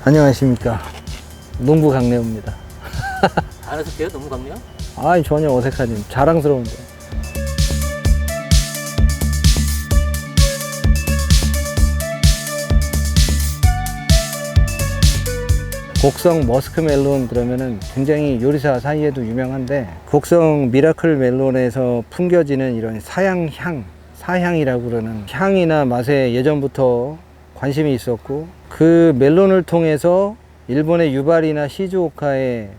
안녕하십니까. 농부 강래호입니다. 안 하셨대요? 너무 강요? 아이, 전혀 어색하지. 자랑스러운데. 곡성 머스크멜론 그러면은 굉장히 요리사 사이에도 유명한데, 곡성 미라클 멜론에서 풍겨지는 이런 사양향, 사향이라고 그러는 향이나 맛에 예전부터 관심이 있었고, 그 멜론을 통해서 일본의 유발이나 시즈오카의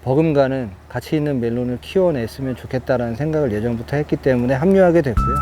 버금가는 가치 있는 멜론을 키워냈으면 좋겠다라는 생각을 예전부터 했기 때문에 합류하게 됐고요.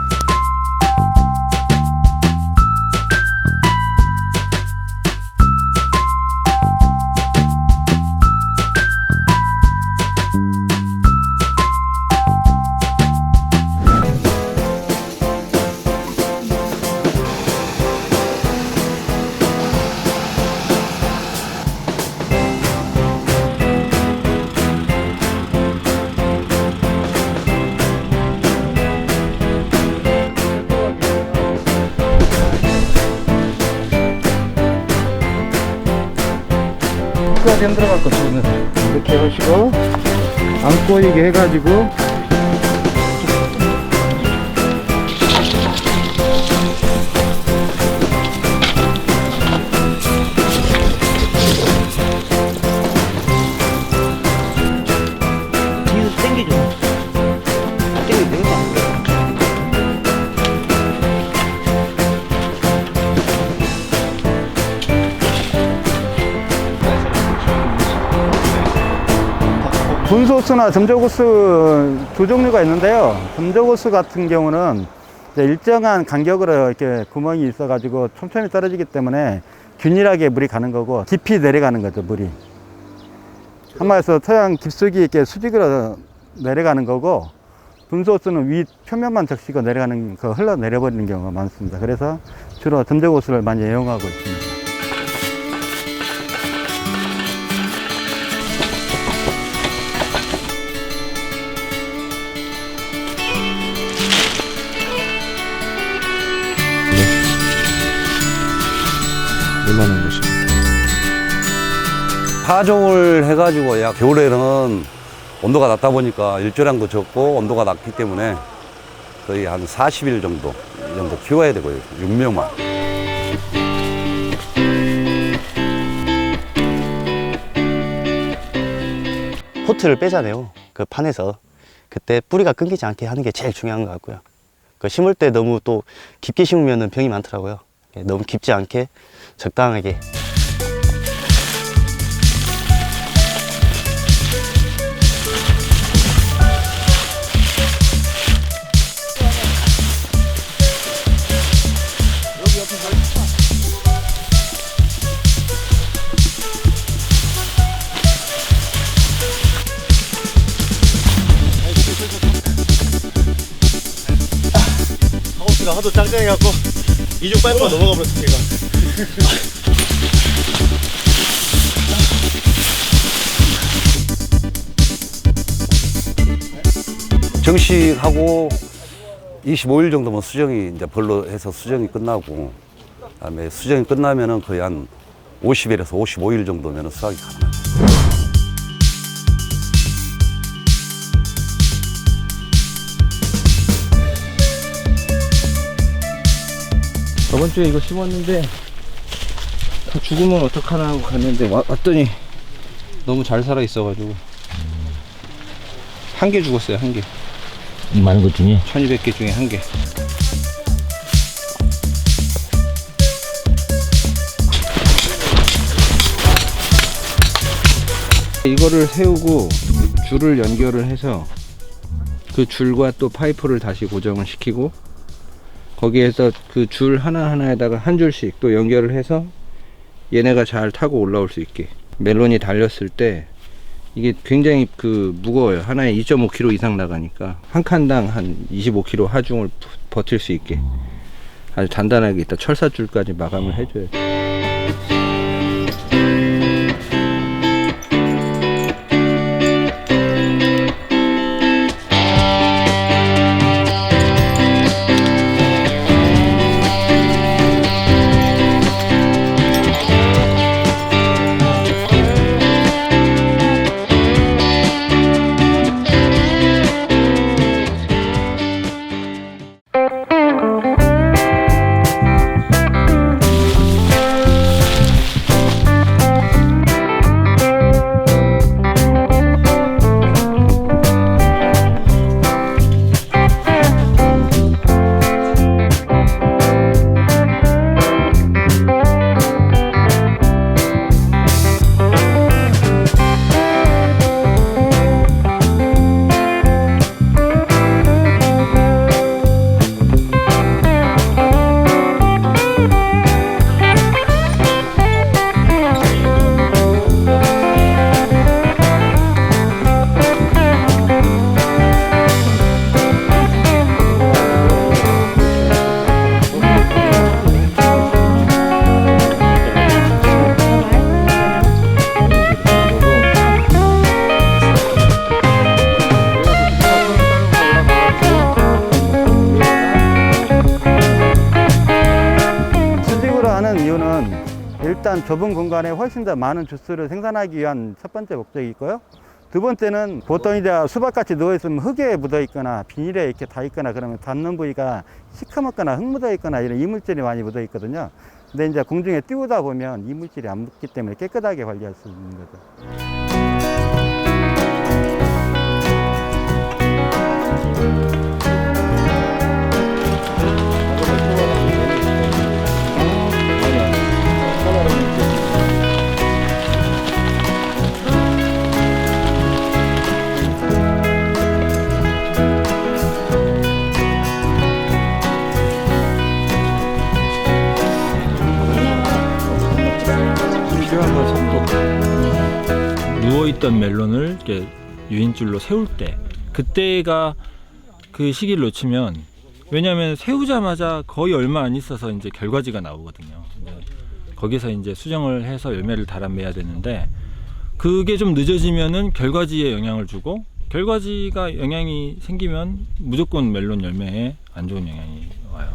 끝까지 흔들어 갖고 지금 이렇게 하시고 안 꼬이게 해가지고 뒤로 당기죠. 당기면 되겠다. 분소스나 점저고스 두 종류가 있는데요. 점저고스 같은 경우는 이제 일정한 간격으로 이렇게 구멍이 있어가지고 촘촘히 떨어지기 때문에 균일하게 물이 가는 거고, 깊이 내려가는 거죠, 물이. 한마디로 토양 깊숙이 이렇게 수직으로 내려가는 거고, 분소스는 위 표면만 적시고 내려가는 거, 흘러내려버리는 경우가 많습니다. 그래서 주로 점저고스를 많이 애용하고 있습니다. 얼마나 것이 파종을 해가지고 약 겨울에는 온도가 낮다 보니까 일조량도 적고 온도가 낮기 때문에 거의 한 40일 정도 키워야 되고요. 육묘만. 포트를 빼잖아요. 그 판에서. 그때 뿌리가 끊기지 않게 하는 게 제일 중요한 것 같고요. 그 심을 때 너무 또 깊게 심으면 병이 많더라고요. 너무 깊지 않게 적당하게. 하우스가 하도 짱짱해갖고 이중 파이프가 넘어가 버렸어 제가. 정식하고 25일 정도면 수정이 이제 벌로 해서 수정이 끝나고, 그다음에 수정이 끝나면은 거의 한 50일에서 55일 정도면 수확이 가능합니다. 저번 주에 이거 심었는데 다 죽으면 어떡하나 하고 갔는데 왔더니 너무 잘 살아 있어가지고 한 개 죽었어요. 한 개. 많은 것 중에 1200개 중에 한 개. 이거를 세우고 줄을 연결을 해서 그 줄과 또 파이프를 다시 고정을 시키고, 거기에서 그 줄 하나하나에다가 한 줄씩 또 연결을 해서 얘네가 잘 타고 올라올 수 있게. 멜론이 달렸을 때 이게 굉장히 무거워요. 하나에 2.5kg 이상 나가니까 한 칸당 한 25kg 하중을 버틸 수 있게 아주 단단하게 이따 철사줄까지 마감을 해줘야 돼요. 일단 좁은 공간에 훨씬 더 많은 주스를 생산하기 위한 첫 번째 목적이 있고요. 두 번째는 보통 이제 수박같이 누워있으면 흙에 묻어있거나 비닐에 이렇게 다 있거나 그러면 닿는 부위가 시커멓거나 흙 묻어있거나 이런 이물질이 많이 묻어있거든요. 근데 이제 공중에 띄우다 보면 이물질이 안 묻기 때문에 깨끗하게 관리할 수 있는 거죠. 누워있던 멜론을 이렇게 유인줄로 세울 때 그때가 그 시기를 놓치면 왜냐하면 세우자마자 거의 얼마 안 있어서 이제 결과지가 나오거든요. 이제 거기서 이제 수정을 해서 열매를 달아매야 되는데 그게 좀 늦어지면은 결과지에 영향을 주고 결과지가 영향이 생기면 무조건 멜론 열매에 안 좋은 영향이 와요.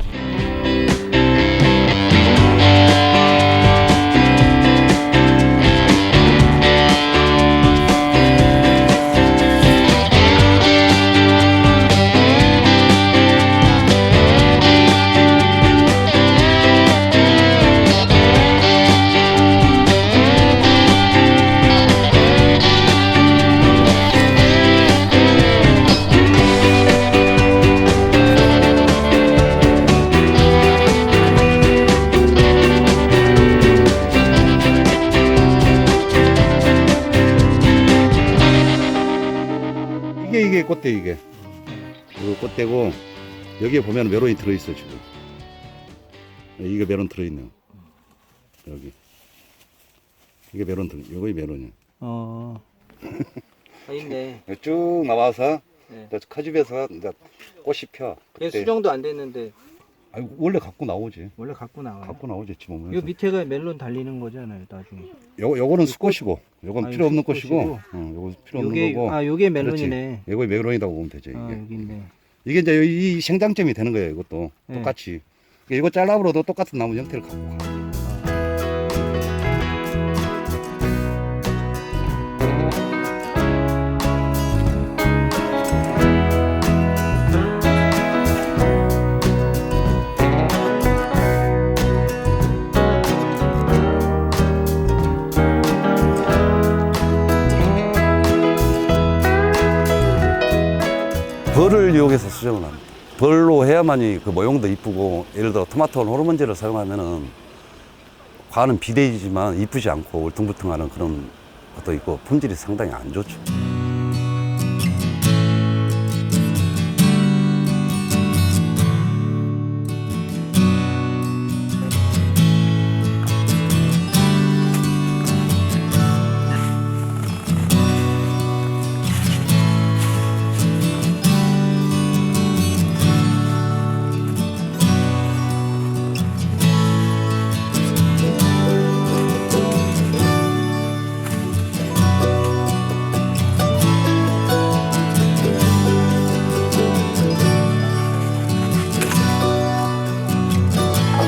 이게 꽃대 이게. 이거 꽃대고 여기에 보면 메론이 들어있어 지금. 이게 메론 들어있네요. 여기. 이게 메론 이거 메론이야. 있네. 쭉 나와서 네. 커집에서 이제 꽃이 펴. 얘 수정도 안 됐는데 아니, 원래 갖고 나오지. 원래 갖고 나와요. 갖고 나오지 지금. 요 밑에가 멜론 달리는 거잖아요, 나중에. 요거는 수꽃이고, 요건 아니, 필요 없는 수꽃이고. 꽃이고, 요거 필요 없는 요게 거고. 요게 멜론이네. 이거 메론이라고 보면 되죠. 이게. 아, 여기 있네. 이게 이제 이 생장점이 되는 거예요. 이것도 네. 똑같이. 이거 잘라버려도 똑같은 나무 형태를 갖고 가. 벌을 이용해서 수정을 합니다. 벌로 해야만이 그 모형도 이쁘고, 예를 들어 토마토는 호르몬제를 사용하면은 과는 비대이지만 이쁘지 않고 울퉁불퉁하는 그런 것도 있고 품질이 상당히 안 좋죠.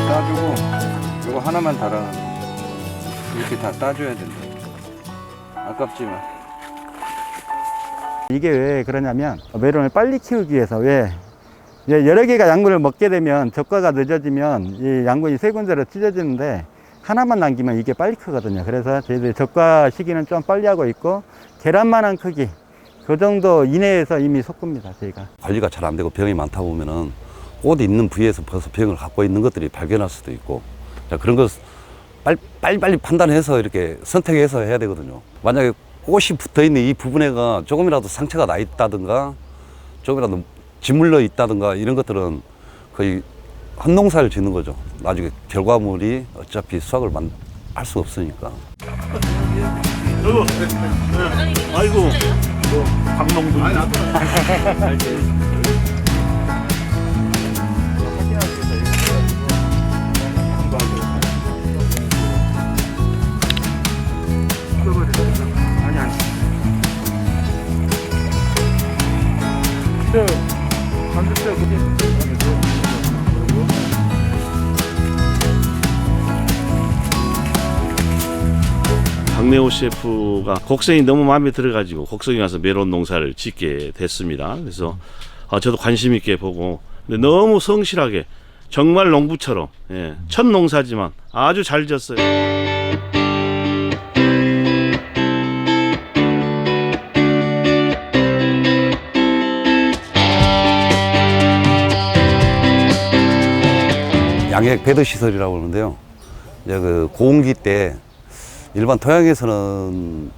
따주고 요거 하나만 달아. 이렇게 다 따줘야 된다. 아깝지만. 이게 왜 그러냐면 메론을 빨리 키우기 위해서 왜 여러 개가 양분을 먹게 되면 적과가 늦어지면 이 양분이 세 군데로 찢어지는데 하나만 남기면 이게 빨리 크거든요. 그래서 저희들이 적과 시기는 좀 빨리 하고 있고 계란만한 크기 그 정도 이내에서 이미 섞습니다. 저희가 관리가 잘 안 되고 병이 많다 보면은 꽃 있는 부위에서 벌써 병을 갖고 있는 것들이 발견할 수도 있고, 자, 그런 것 빨리 판단해서 이렇게 선택해서 해야 되거든요. 만약에 꽃이 붙어 있는 이 부분에가 조금이라도 상처가 나 있다든가 조금이라도 짓물러 있다든가 이런 것들은 거의 헛농사를 짓는 거죠. 나중에 결과물이 어차피 수확을 할 수 없으니까. 아이고, 강농도. 강내호 셰프가 곡성이 너무 마음에 들어가지고 곡성에 가서 메론 농사를 짓게 됐습니다. 그래서 저도 관심 있게 보고, 근데 너무 성실하게 정말 농부처럼, 예, 첫 농사지만 아주 잘 졌어요. 양액 배드 시설이라고 그러는데요. 이제 그 고온기 때 일반 토양에서는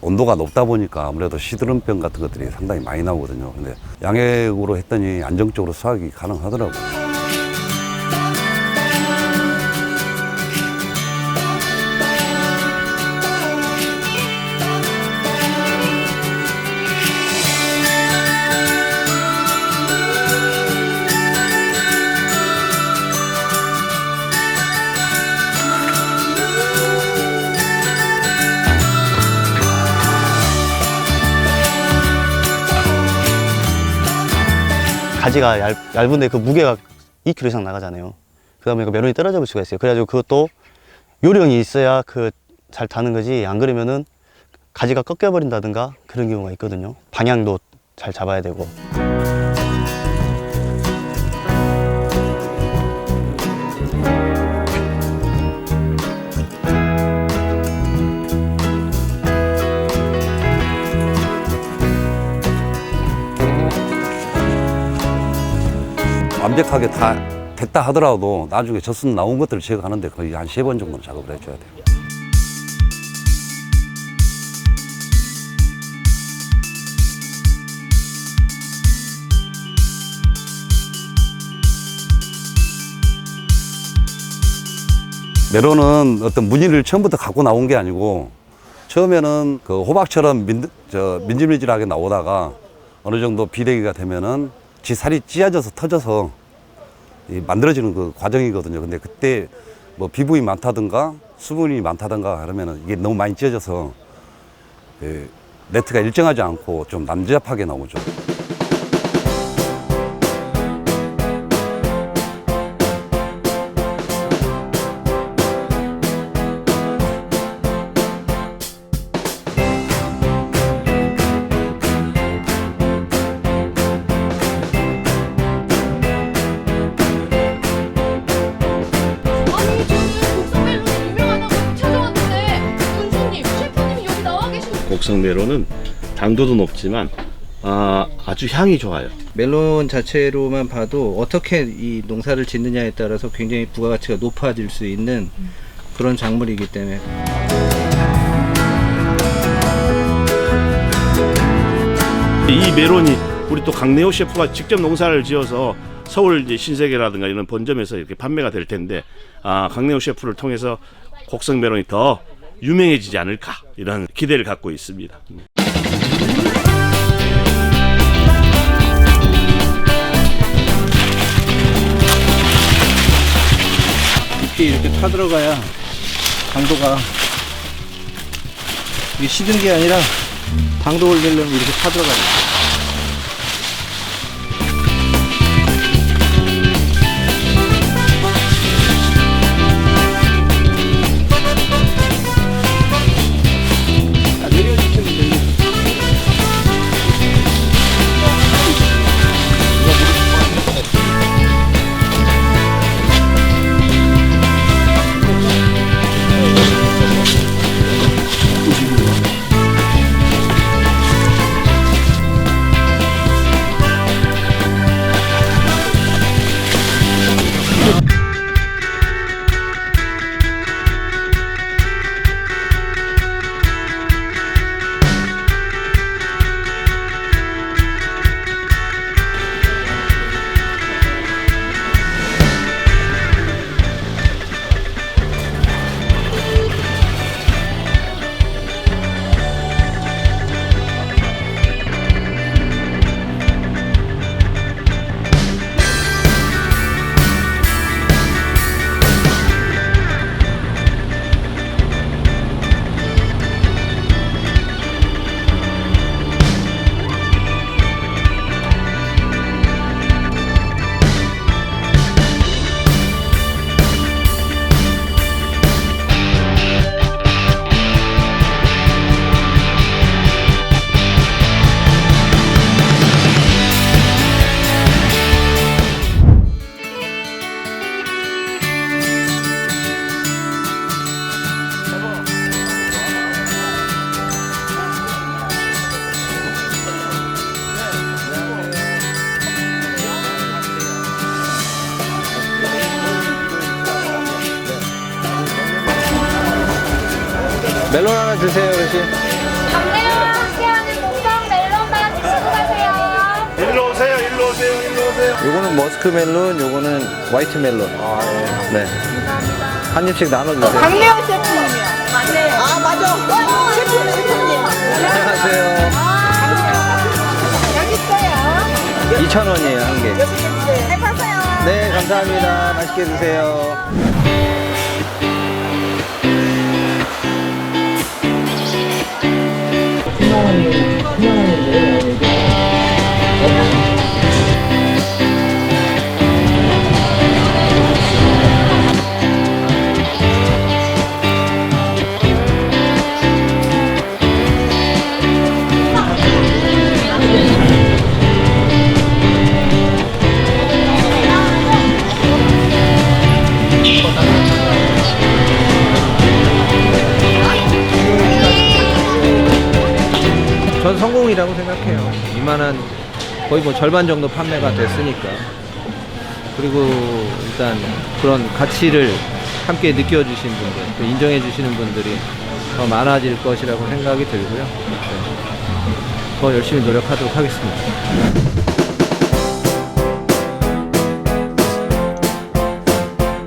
온도가 높다 보니까 아무래도 시드름병 같은 것들이 상당히 많이 나오거든요. 근데 양액으로 했더니 안정적으로 수확이 가능하더라고요. 가지가 얇은데 그 무게가 2kg 이상 나가잖아요. 그다음에 그 메론이 떨어져 볼 수가 있어요. 그래가지고 그것도 요령이 있어야 그 잘 타는 거지. 안 그러면은 가지가 꺾여 버린다든가 그런 경우가 있거든요. 방향도 잘 잡아야 되고. 완벽하게 다 됐다 하더라도 나중에 젖순 나온 것들을 제거하는데 거의 한 3번 정도는 작업을 해줘야 돼요. 메론은 어떤 무늬를 처음부터 갖고 나온 게 아니고 처음에는 그 호박처럼 민질민질하게 나오다가 어느 정도 비대기가 되면은 지 살이 찢어져서 터져서 만들어지는 그 과정이거든요. 근데 그때 뭐 비부이 많다든가 수분이 많다든가 그러면은 이게 너무 많이 찢어져서 네트가 일정하지 않고 좀 남잡하게 나오죠. 곡성 메론은 당도도 높지만 아주 향이 좋아요. 멜론 자체로만 봐도 어떻게 이 농사를 짓느냐에 따라서 굉장히 부가가치가 높아질 수 있는 그런 작물이기 때문에 이 메론이 우리 또 강내호 셰프가 직접 농사를 지어서 서울 이제 신세계라든가 이런 본점에서 이렇게 판매가 될 텐데 강내호 셰프를 통해서 곡성 메론이 더 유명해지지 않을까 이런 기대를 갖고 있습니다. 잎이 이렇게 타들어가야 당도가 이게 시든 게 아니라 당도 올리려면 이렇게 타들어가야 돼. 멜론 하나 드세요, 그렇지? 담배와 함께하는 목성 멜론만 드시고 가세요. 일로 오세요, 일로 오세요, 일로 오세요. 요거는 머스크 멜론, 요거는 화이트 멜론. 네. 한 입씩 나눠주세요. 강래원 셰프님이요. 맞네요. 아, 맞아. 셰프님. 안녕하세요. 여기 있어요. 2,000원이에요, 한 개. 잘 파세요. 네, 감사합니다. 맛있게 드세요. 전 성공이라고 생각해요. 이만한 거의 뭐 절반 정도 판매가 됐으니까. 그리고 일단 그런 가치를 함께 느껴주신 분들, 또 인정해 주시는 분들이 더 많아질 것이라고 생각이 들고요. 네. 더 열심히 노력하도록 하겠습니다.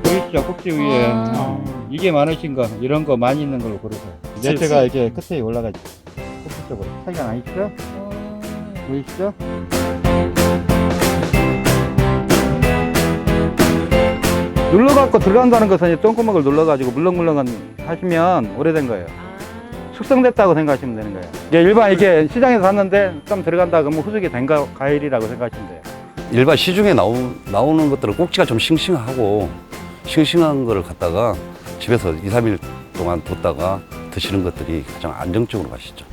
보이시죠? 꼭지 위에 이게 많으신 거 이런 거 많이 있는 걸로 고르세요. 네트가 이렇게 끝에 올라가죠. 꼭지 쪽으로 차이가 나 있죠? 보이시죠? 눌러갖고 들어간다는 것은 이 똥구멍을 눌러가지고 물렁물렁한 하시면 오래된 거예요. 숙성됐다고 생각하시면 되는 거예요. 이게 일반 이렇게 시장에서 샀는데 좀 들어간다 그러면 후숙이 된 과일이라고 생각하시면 돼요. 일반 시중에 나오는 것들은 꼭지가 좀 싱싱하고 싱싱한 거를 갖다가 집에서 2, 3일 동안 뒀다가 드시는 것들이 가장 안정적으로 맛있죠.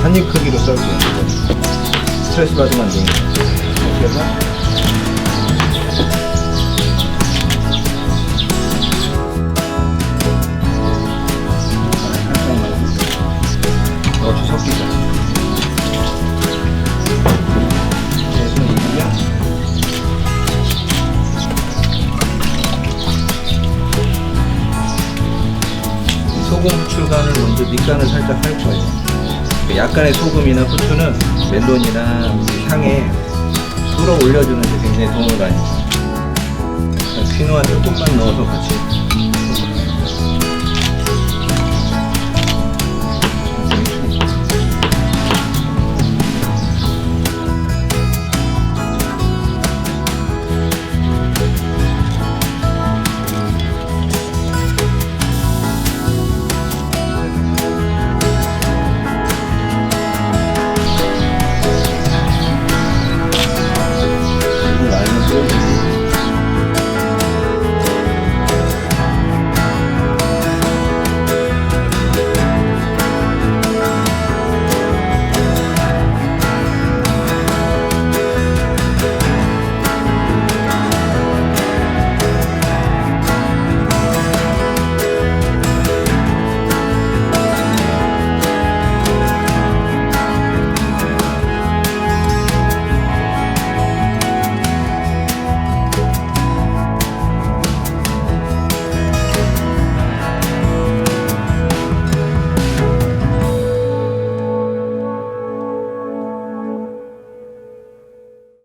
한입 크기로 썰게요. 스트레스 받으면 안 되니까. 이렇게 해서 넣어서 섞이죠. 그래서 익으면 소금 후추간을 먼저 밑간을 살짝 할 거예요. 약간의 소금이나 후추는 멜론이나 향에 끌어올려주는 데 굉장히 도움을 많이 줘요. 퀴노아 조금만 넣어서 같이